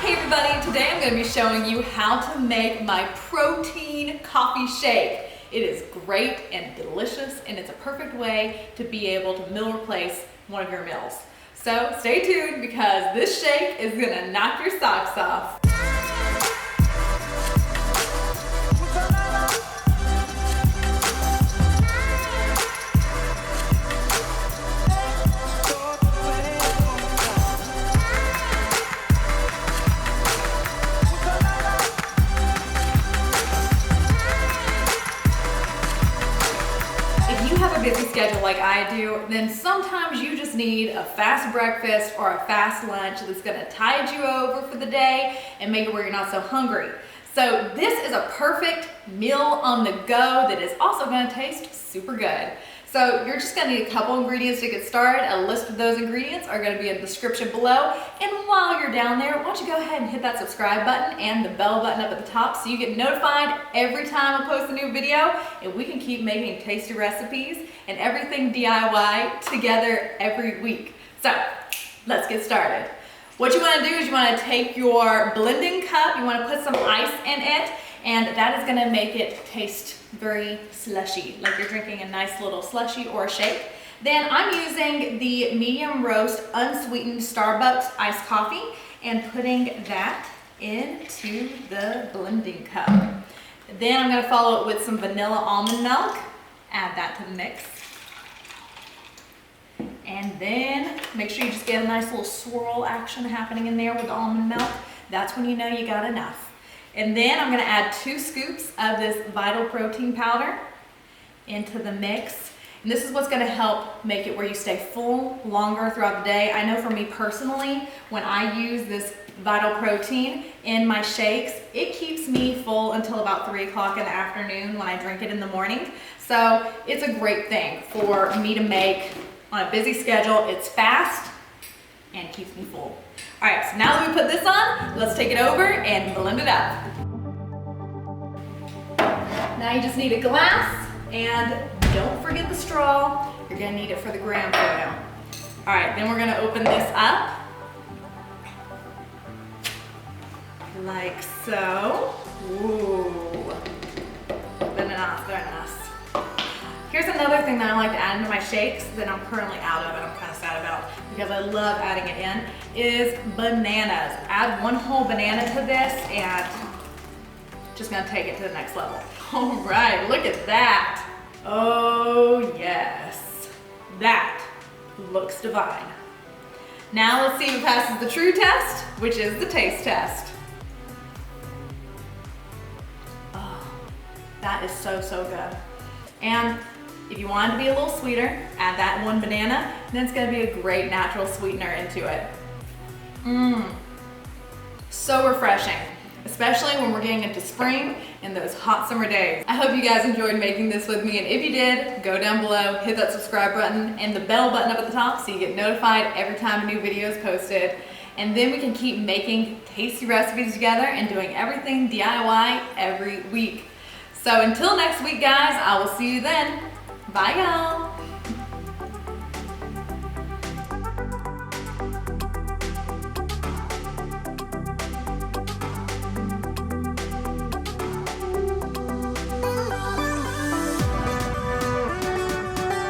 Hey everybody, today I'm going to be showing you how to make my protein coffee shake. It is great and delicious, and it's a perfect way to be able to meal replace one of your meals. So stay tuned because this shake is going to knock your socks off. If you have a busy schedule like I do, then sometimes you just need a fast breakfast or a fast lunch that's gonna tide you over for the day and make it where you're not so hungry. So this is a perfect meal on the go that is also gonna taste super good. So you're just gonna need a couple ingredients to get started. A list of those ingredients are gonna be in the description below. And while you're down there, why don't you go ahead and hit that subscribe button and the bell button up at the top so you get notified every time I post a new video, and we can keep making tasty recipes and everything DIY together every week. So let's get started. What you wanna do is you wanna take your blending cup, you wanna put some ice in it, and that is gonna make it taste very slushy, like you're drinking a nice little slushy or a shake. Then I'm using the medium roast unsweetened Starbucks iced coffee and putting that into the blending cup. Then I'm gonna follow it with some vanilla almond milk, add that to the mix. And then make sure you just get a nice little swirl action happening in there with the almond milk. That's when you know you got enough. And then I'm gonna add 2 scoops of this Vital Protein powder into the mix. And this is what's gonna help make it where you stay full longer throughout the day. I know for me personally, when I use this Vital Protein in my shakes, it keeps me full until about 3 o'clock in the afternoon when I drink it in the morning. So it's a great thing for me to make on a busy schedule. It's fast and keeps me full. All right, so now that we put this on, let's take it over and blend it up. Now you just need a glass, and don't forget the straw. You're gonna need it for the gram photo. All right, then we're gonna open this up, like so. Ooh, very nice, very nice. Here's another thing that I like to add into my shakes that I'm currently out of and I'm kind of sad about because I love adding it in, is bananas. Add 1 whole banana to this and just gonna take it to the next level. All right, look at that. Oh yes, that looks divine. Now let's see if it passes the true test, which is the taste test. Oh, that is so, so good. And if you want it to be a little sweeter, add that 1 banana, and then it's gonna be a great natural sweetener into it. So refreshing, especially when we're getting into spring and those hot summer days. I hope you guys enjoyed making this with me, and if you did, go down below, hit that subscribe button and the bell button up at the top so you get notified every time a new video is posted. And then we can keep making tasty recipes together and doing everything DIY every week. So until next week, guys, I will see you then. Bye, y'all.